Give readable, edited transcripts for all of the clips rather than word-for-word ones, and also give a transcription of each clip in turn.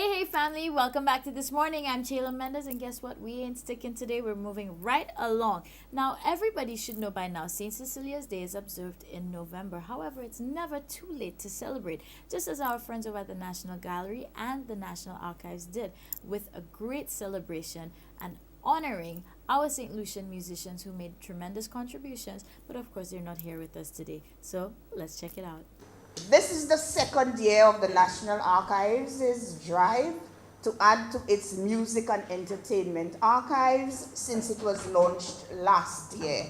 Hey, family, welcome back to This Morning. I'm Chayla Mendez, and guess what? We ain't sticking today. We're moving right along. Now, everybody should know by now, St. Cecilia's Day is observed in November. However, it's never too late to celebrate, just as our friends over at the National Gallery and the National Archives did, with a great celebration and honoring our St. Lucian musicians who made tremendous contributions, but of course, they're not here with us today. So, let's check it out. This is the second year of the National Archives' drive to add to its music and entertainment archives since it was launched last year.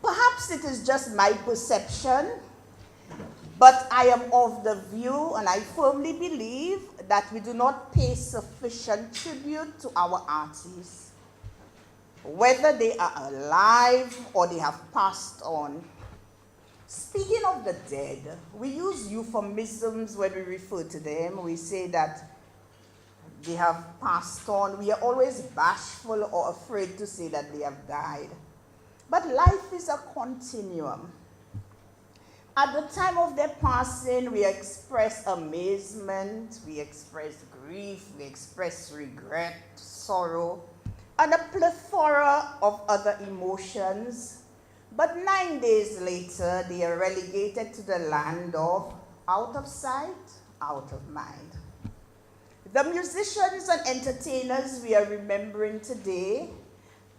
Perhaps it is just my perception, but I am of the view, and I firmly believe, that we do not pay sufficient tribute to our artists, whether they are alive or they have passed on. Speaking of the dead, we use euphemisms when we refer to them. We say that they have passed on. We are always bashful or afraid to say that they have died. But life is a continuum. At the time of their passing, we express amazement, we express grief, we express regret, sorrow, and a plethora of other emotions. But 9 days later, they are relegated to the land of out of sight, out of mind. The musicians and entertainers we are remembering today,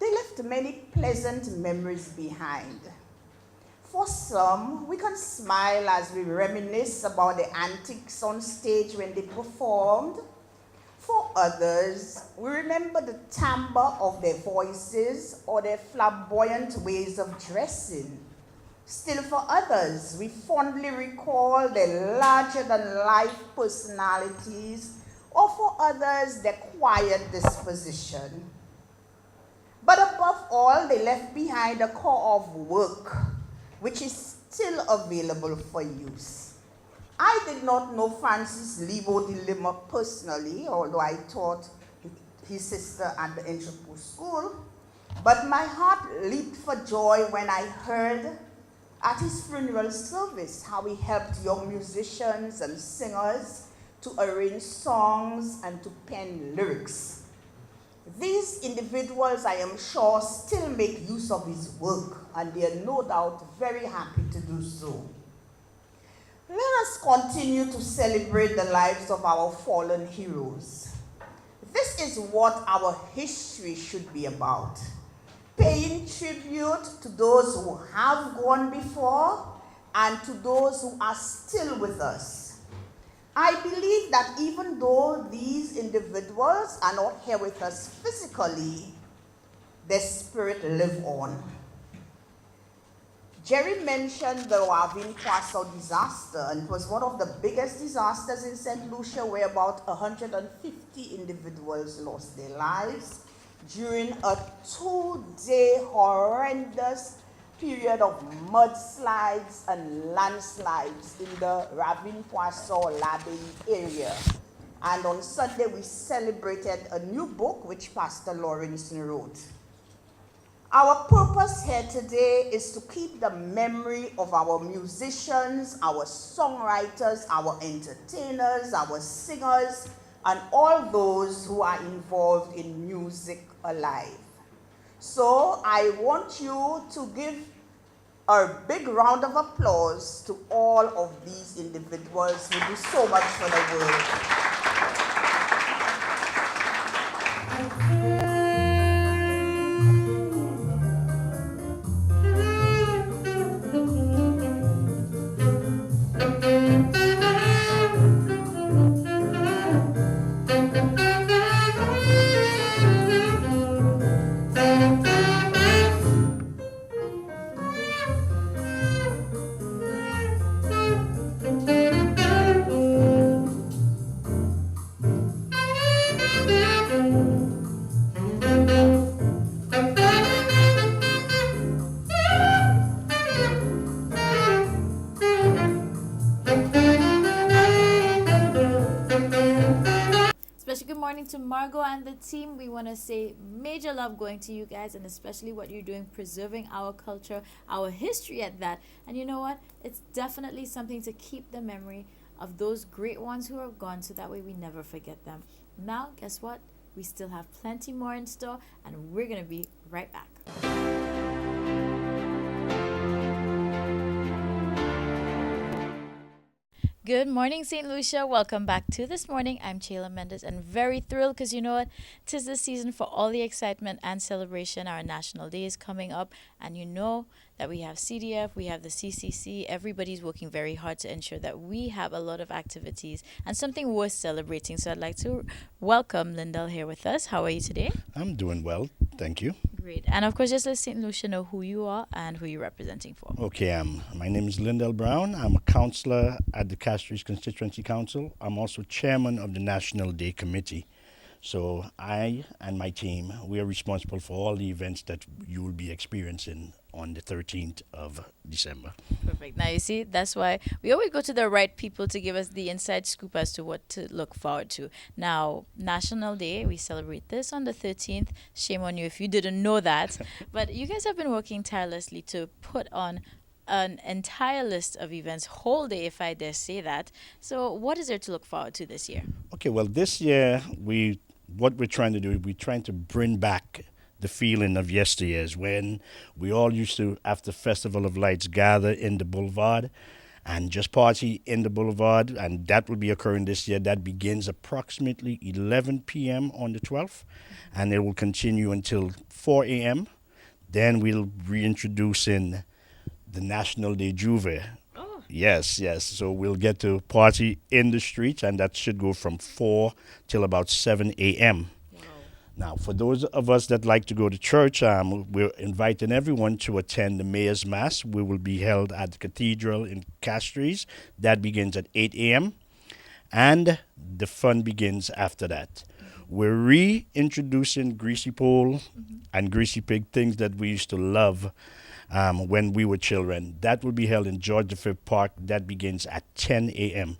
they left many pleasant memories behind. For some, we can smile as we reminisce about the antics on stage when they performed. For others, we remember the timbre of their voices or their flamboyant ways of dressing. Still for others, we fondly recall their larger-than-life personalities, or for others, their quiet disposition. But above all, they left behind a core of work, which is still available for use. I did not know Francis Lebo de Lima personally, although I taught his sister at the Entrepôt School, but my heart leaped for joy when I heard at his funeral service how he helped young musicians and singers to arrange songs and to pen lyrics. These individuals, I am sure, still make use of his work, and they are no doubt very happy to do so. Let us continue to celebrate the lives of our fallen heroes. This is what our history should be about. Paying tribute to those who have gone before and to those who are still with us. I believe that even though these individuals are not here with us physically, their spirit lives on. Jerry mentioned the Ravine Poisson disaster, and it was one of the biggest disasters in St. Lucia, where about 150 individuals lost their lives during a 2-day horrendous period of mudslides and landslides in the Ravine Poisson l'Abbaye area. And on Sunday, we celebrated a new book which Pastor Lawrence wrote. Our purpose here today is to keep the memory of our musicians, our songwriters, our entertainers, our singers, and all those who are involved in music alive. So I want you to give a big round of applause to all of these individuals who do so much for the world. Special good morning to Margot and the team. We want to say major love going to you guys, and especially what you're doing preserving our culture, our history at that. And you know what? It's definitely something to keep the memory of those great ones who are gone so that way we never forget them. Now, guess what? We still have plenty more in store, and we're going to be right back. Good morning, St. Lucia. Welcome back to This Morning. I'm Chayla Mendes and very thrilled because you know what? Tis the season for all the excitement and celebration. Our National Day is coming up, and you know that we have CDF, we have the CCC. Everybody's working very hard to ensure that we have a lot of activities and something worth celebrating. So I'd like to welcome Lindell here with us. How are you today? I'm doing well, thank you. Great. And of course, just let St. Lucia know who you are and who you're representing for. Okay, my name is Lindell Brown. I'm a counselor at the Castries Constituency Council. I'm also chairman of the National Day Committee. So I and my team, we are responsible for all the events that you will be experiencing on the 13th of December. Perfect. Now, you see, that's why we always go to the right people to give us the inside scoop as to what to look forward to. Now, National Day, we celebrate this on the 13th. Shame on you if you didn't know that. But you guys have been working tirelessly to put on an entire list of events, whole day, if I dare say that. So, what is there to look forward to this year? Okay, well, this year, what we're trying to do, we're trying to bring back the feeling of yesteryears when we all used to, after Festival of Lights, gather in the boulevard and just party in the boulevard, and that will be occurring this year. That begins approximately 11 p.m. on the 12th, and it will continue until 4 a.m. Then we'll reintroduce in the National Day Juve. Oh. Yes. So we'll get to party in the streets, and that should go from 4 till about 7 a.m. Now, for those of us that like to go to church, we're inviting everyone to attend the Mayor's Mass. We will be held at the Cathedral in Castries. That begins at 8 a.m. And the fun begins after that. We're reintroducing Greasy Pole and Greasy Pig, things that we used to love when we were children. That will be held in George V Park. That begins at 10 a.m.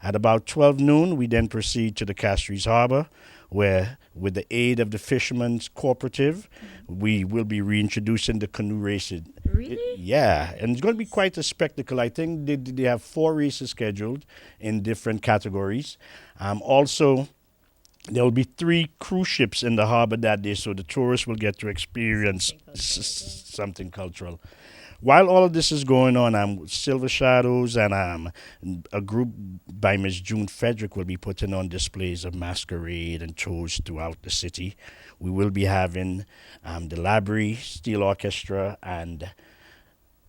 At about 12 noon, we then proceed to the Castries Harbor, where, with the aid of the Fishermen's Cooperative, we will be reintroducing the canoe racing. Really? Yeah, and it's going to be quite a spectacle. I think they have 4 races scheduled in different categories. Also, there will be 3 cruise ships in the harbor that day, so the tourists will get to experience something cultural. While all of this is going on, Silver Shadows and a group by Miss June Frederick will be putting on displays of masquerade and shows throughout the city. We will be having the Labrie Steel Orchestra and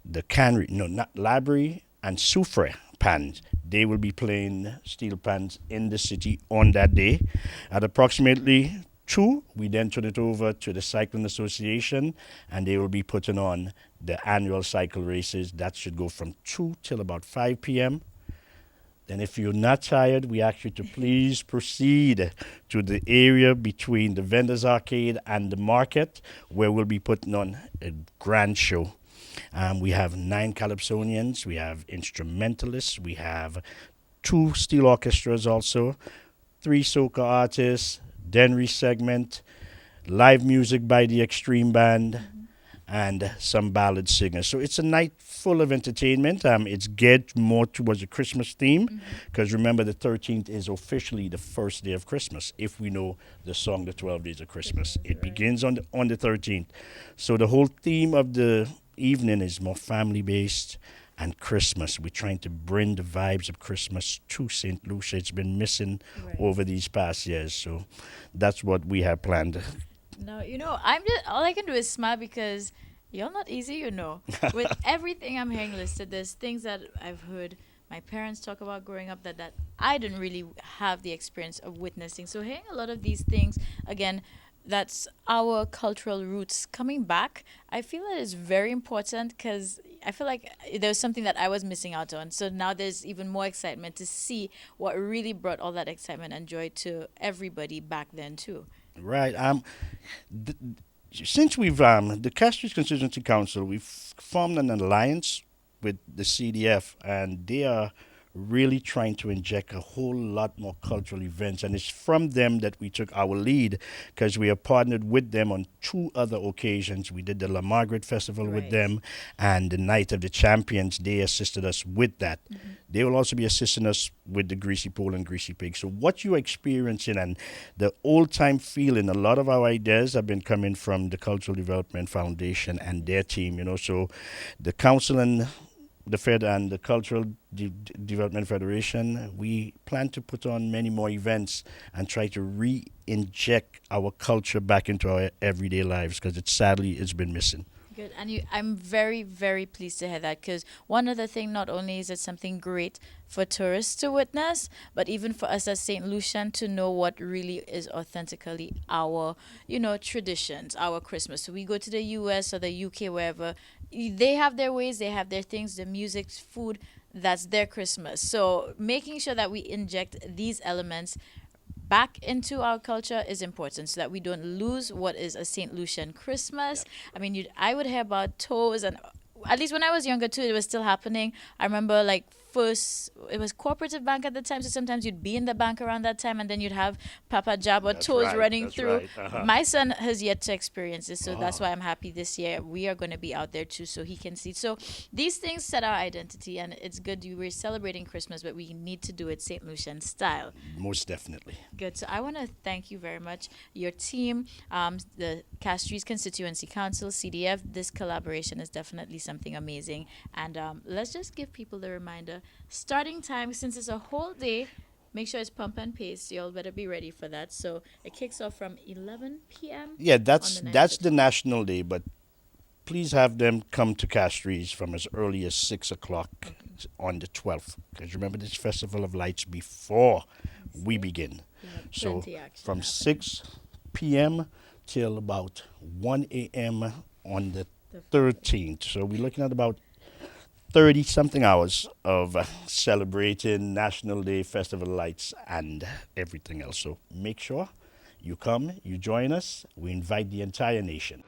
the Labrie and Soufre Pans. They will be playing steel pans in the city on that day. At approximately 2, we then turn it over to the Cycling Association, and they will be putting on the annual cycle races. That should go from 2 till about 5 p.m. Then if you're not tired, we ask you to please proceed to the area between the Vendors Arcade and the market, where we'll be putting on a grand show. We have 9 calypsonians, we have instrumentalists, we have 2 steel orchestras also, 3 soca artists, Denry segment, live music by the Extreme Band, and some ballad singers. So it's a night full of entertainment. It's geared more towards a Christmas theme, because remember, the 13th is officially the first day of Christmas, if we know the song, The 12 Days of Christmas. It begins on the 13th. So the whole theme of the evening is more family-based and Christmas. We're trying to bring the vibes of Christmas to St. Lucia. It's been missing over these past years. So that's what we have planned. No, all I can do is smile because you're not easy, With everything I'm hearing listed, there's things that I've heard my parents talk about growing up that I didn't really have the experience of witnessing. So hearing a lot of these things, again, that's our cultural roots coming back. I feel that is very important because I feel like there was something that I was missing out on. So now there's even more excitement to see what really brought all that excitement and joy to everybody back then too. Right. Since we've the Castries Constituency Council, we've formed an alliance with the CDF, and they are really trying to inject a whole lot more cultural events. And it's from them that we took our lead because we have partnered with them on two other occasions. We did the La Margaret Festival with Right. them and the Night of the Champions. They assisted us with that. They will also be assisting us with the Greasy Pole and Greasy Pig. So what you're experiencing and the old time feeling, a lot of our ideas have been coming from the Cultural Development Foundation and their team, you know. So the council and the Fed and the Cultural Development Federation, we plan to put on many more events and try to re-inject our culture back into our everyday lives because it sadly it's been missing. Good. And I'm very, very pleased to hear that because one other thing, not only is it something great for tourists to witness, but even for us as St. Lucian to know what really is authentically our, traditions, our Christmas. So we go to the US or the UK, wherever, they have their ways, they have their things, the music, food, that's their Christmas. So making sure that we inject these elements back into our culture is important so that we don't lose what is a St. Lucian Christmas. I mean, I would hear about toes, and at least when I was younger too, it was still happening. I remember like first it was cooperative bank at the time, so sometimes you'd be in the bank around that time and then you'd have Papa Jab or That's toes right, running that's through. right, uh-huh. My son has yet to experience this, so that's why I'm happy this year we are going to be out there too so he can see. So these things set our identity, and it's good we're celebrating Christmas, but we need to do it St. Lucian style. Most definitely. Good. So I want to thank you very much, your team, the Castries Constituency Council, CDF. This collaboration is definitely something amazing. And let's just give people the reminder. Starting time, since it's a whole day, make sure it's pump and pace. You all better be ready for that. So it kicks off from 11 p.m. Yeah, that's on the that's 9th. the national day, but please have them come to Castries from as early as 6 o'clock on the 12th. Because remember, this Festival of Lights before we begin. Yeah, So plenty action from happening. 6 p.m. till about 1 a.m. on the The 13th. So we're looking at about 30 something hours of celebrating National Day, Festival Lights, and everything else. So make sure you come, you join us. We invite the entire nation.